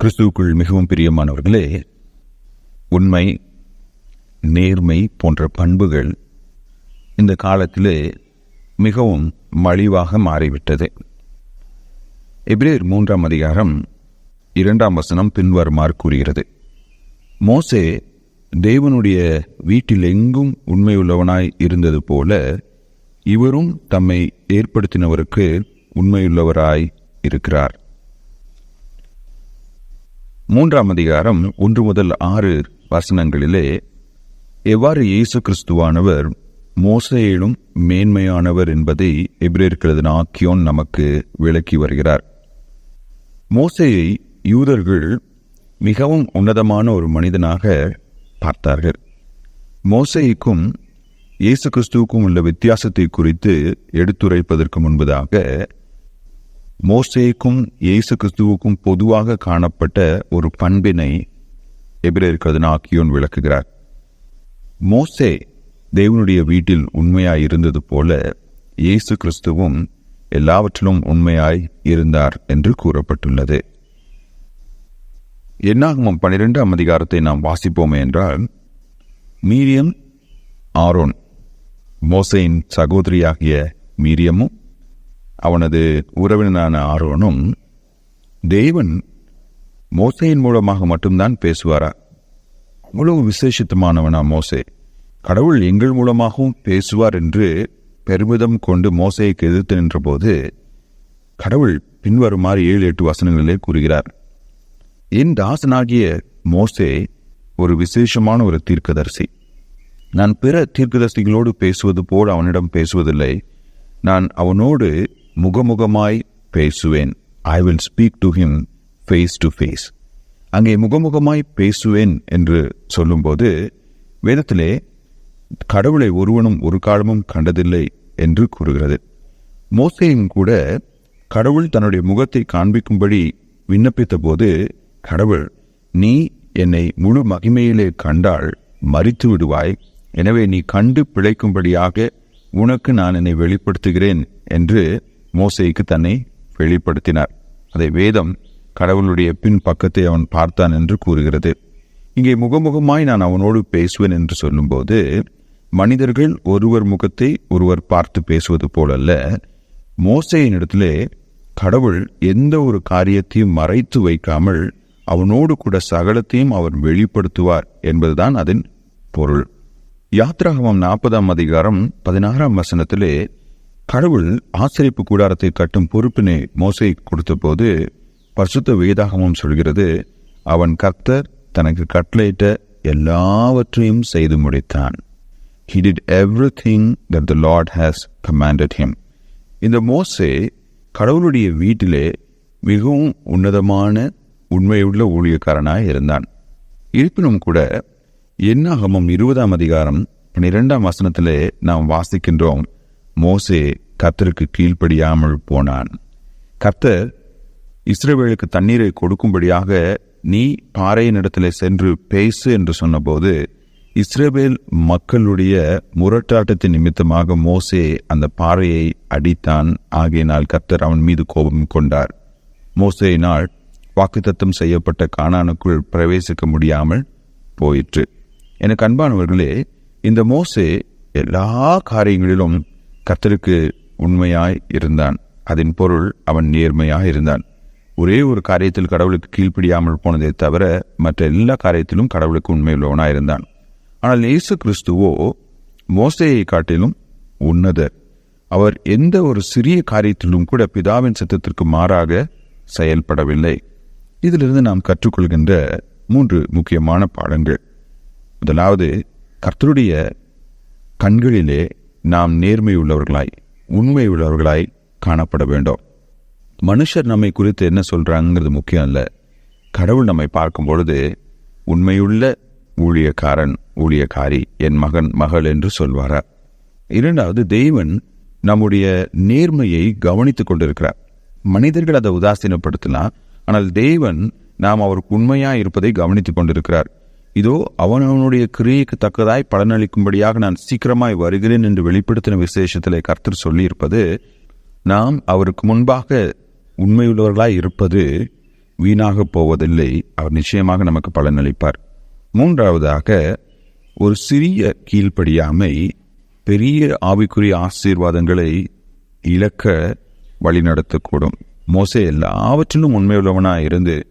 கிறிஸ்துவுக்குள் மிகவும் பிரியமானவர்களே, உண்மை, நேர்மை போன்ற பண்புகள் இந்த காலத்திலே மிகவும் மலிவாக மாறிவிட்டது. எபிரேயர் 3ஆம் அதிகாரம் 2ஆம் வசனம் பின்வருமாறு கூறுகிறது: மோசே தேவனுடைய வீட்டில் எங்கும் உண்மையுள்ளவனாய் இருந்தது போல இவரும் தம்மை ஏற்படுத்தினவருக்கு உண்மையுள்ளவராய் இருக்கிறார். 3ஆம் அதிகாரம் 1 முதல் 6 வசனங்களிலே எவ்வாறு இயேசு கிறிஸ்துவானவர் மோசேயிலும் மேன்மையானவர் என்பதை எபிரேயருக்கு எழுதின ஆக்கியோன் நமக்கு விளக்கி வருகிறார். மோசேயை யூதர்கள் மிகவும் உன்னதமான ஒரு மனிதனாக பார்த்தார்கள். மோசேய்க்கும் இயேசு கிறிஸ்துவுக்கும் உள்ள வித்தியாசத்தை குறித்து எடுத்துரைப்பதற்கு முன்பதாக மோசேக்கும் இயேசு கிறிஸ்துவுக்கும் பொதுவாக காணப்பட்ட ஒரு பண்பினை எபிரேயருக்கு எழுதின ஆக்கியோன் விளக்குகிறார். மோசே தேவனுடைய வீட்டில் உண்மையாய் இருந்தது போல இயேசு கிறிஸ்துவும் எல்லாவற்றிலும் உண்மையாய் இருந்தார் என்று கூறப்பட்டுள்ளது. என்னாகமம் 12ஆம் அதிகாரத்தை நாம் வாசிப்போமே என்றால், மீரியம், ஆரோன், மோசேயின் சகோதரியாகிய மீரியமும் அவனது உறவினரான ஆரோனும் தேவன் மோசேயின் மூலமாக மட்டும்தான் பேசுவாரா? அவ்வளவு விசேஷித்தமானவனா மோசே? கடவுள் எங்கள் மூலமாகவும் பேசுவார் என்று பெருமிதம் கொண்டு மோசேக்கு எதிர்த்து நின்ற போது கடவுள் பின்வருமாறு 7-8 வசனங்களிலே கூறுகிறார்: என் தாசனாகிய மோசே ஒரு விசேஷமான ஒரு தீர்க்கதரிசி. நான் பிற தீர்க்கதரிசிகளோடு பேசுவது போல் அவனிடம் பேசுவதில்லை. நான் அவனோடு முகமுகமாய் பேசுவேன். I will speak to him face to face. அங்கே முகமுகமாய் பேசுவேன் என்று சொல்லும்போது வேதத்திலே கடவுளை ஒருவனும் ஒரு காலமும் கண்டதில்லை என்று கூறுகிறது. மோசேயும் கூட கடவுள் தன்னுடைய முகத்தை காண்பிக்கும்படி விண்ணப்பித்த போது கடவுள், நீ என்னை முழு மகிமையிலே கண்டால் மரித்து விடுவாய், எனவே நீ கண்டு பிழைக்கும்படியாக உனக்கு நான் என்னை வெளிப்படுத்துகிறேன் என்று மோசேக்கு தன்னை வெளிப்படுத்தினார். அதை வேதம் கடவுளுடைய பின் பக்கத்தை அவன் பார்த்தான் என்று கூறுகிறது. இங்கே முகமுகமாய் நான் அவனோடு பேசுவேன் என்று சொல்லும்போது மனிதர்கள் ஒருவர் முகத்தை ஒருவர் பார்த்து பேசுவது போலல்ல, மோசேயின் இடத்திலே கடவுள் எந்த ஒரு காரியத்தையும் மறைத்து வைக்காமல் அவனோடு கூட சகலத்தையும் அவர் வெளிப்படுத்துவார் என்பதுதான் அதன் பொருள். யாத்ராகமம் 40ஆம் அதிகாரம் 16ஆம் வசனத்திலே கடவுள் ஆசரிப்பு கூடாரத்தை கட்டும் பொறுப்பினை மோசே கொடுத்த போது பரிசுத்த வேதாகமம் சொல்கிறது, அவன் கர்த்தர் தனக்கு கட்டளையிட்ட எல்லாவற்றையும் செய்து முடித்தான். He did everything that the Lord has commanded him. இந்த மோசே கடவுளுடைய வீட்டிலே மிகவும் உன்னதமான உண்மையுள்ள ஊழியக்காரனாய் இருந்தான். இருப்பினும் கூட என்னாகமம் 20ஆம் அதிகாரம் 12ஆம் வசனத்திலே நாம் வாசிக்கின்றோம், மோசே கர்த்தருக்கு கீழ்ப்படியாமல் போனான். கர்த்தர் இஸ்ரவேலுக்கு தண்ணீரை கொடுக்கும்படியாக நீ பாறையின் இடத்திலே சென்று பேசு என்று சொன்னபோது இஸ்ரவேல் மக்களுடைய முரட்டாட்டத்தின் நிமித்தமாக மோசே அந்த பாறையை அடித்தான். ஆகையினால் கர்த்தர் அவன் மீது கோபம் கொண்டார். மோசேயினால் வாக்குத்தத்தம் செய்யப்பட்ட கானானுக்குள் பிரவேசிக்க முடியாமல் போயிற்று. எனக்கு அன்பானவர்களே, இந்த மோசே எல்லா காரியங்களிலும் கர்த்தருக்கு உண்மையாய் இருந்தான். அதன் பொருள் அவன் நேர்மையாக இருந்தான். ஒரே ஒரு காரியத்தில் கடவுளுக்கு கீழ்ப்படியாமல் போனதை தவிர மற்ற எல்லா காரியத்திலும் கடவுளுக்கு உண்மையுள்ளவனாய் இருந்தான். ஆனால் இயேசு கிறிஸ்துவோ மோசேயை காட்டிலும் உன்னதர். அவர் எந்த ஒரு சிறிய காரியத்திலும் கூட பிதாவின் சித்தத்திற்கு மாறாக செயல்படவில்லை. இதிலிருந்து நாம் கற்றுக்கொள்கின்ற 3 முக்கியமான பாடங்கள். முதலாவது, கர்த்தருடைய கண்களிலே நாம் நேர்மையுள்ளவர்களாய் உண்மை உள்ளவர்களாய் காணப்பட வேண்டும். மனுஷர் நம்மை குறித்து என்ன சொல்றாங்கிறது முக்கியம் அல்ல. கடவுள் நம்மை பார்க்கும் பொழுது உண்மையுள்ள ஊழியக்காரன், ஊழியக்காரி, என் மகன், மகள் என்று சொல்வாரா. இரண்டாவது, தேவன் நம்முடைய நேர்மையை கவனித்துக் கொண்டிருக்கிறார். மனிதர்கள் அதை உதாசீனப்படுத்தலாம், ஆனால் தேவன் நாம் அவருக்கு உண்மையாய் இருப்பதை கவனித்துக் கொண்டிருக்கிறார். இதோ அவனுடைய கிரியைக்கு தக்கதாய் பலனளிக்கும்படியாக நான் சீக்கிரமாய் வருகிறேன் என்று வெளிப்படுத்தின விசேஷத்திலே கர்த்தர் சொல்லியிருப்பது, நாம் அவருக்கு முன்பாக உண்மையுள்ளவர்களாய் இருப்பது வீணாக போவதில்லை. அவர் நிச்சயமாக நமக்கு பலனளிப்பார். மூன்றாவதாக, ஒரு சிறிய கீழ்ப்படியாமை பெரிய ஆவிக்குரிய ஆசீர்வாதங்களை இழக்க வழிநடத்தக்கூடும். மோசே எல்லாவற்றிலும் உண்மையுள்ளவனாய் இருந்து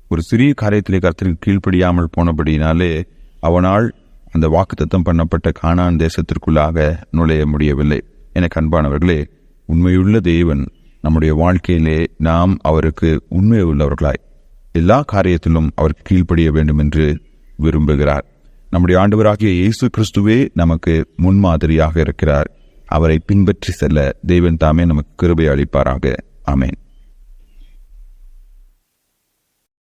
ஒரு சிறிய காரியத்திலே கர்த்தருக்கு கீழ்ப்படியாமல் போனபடினாலே அவனால் அந்த வாக்குத்தத்தம் பண்ணப்பட்ட கானான் தேசத்திற்குள்ளாக நுழைய முடியவில்லை. எனக்கு அன்பானவர்களே, உண்மையுள்ள தேவன் நம்முடைய வாழ்க்கையிலே நாம் அவருக்கு உண்மை உள்ளவர்களாய் எல்லா காரியத்திலும் அவருக்கு கீழ்ப்படிய வேண்டும் என்று விரும்புகிறார். நம்முடைய ஆண்டவராகிய இயேசு கிறிஸ்துவே நமக்கு முன்மாதிரியாக இருக்கிறார். அவரை பின்பற்றி செல்ல தேவன் தாமே நமக்கு கிருபை அளிப்பாராக. ஆமென்.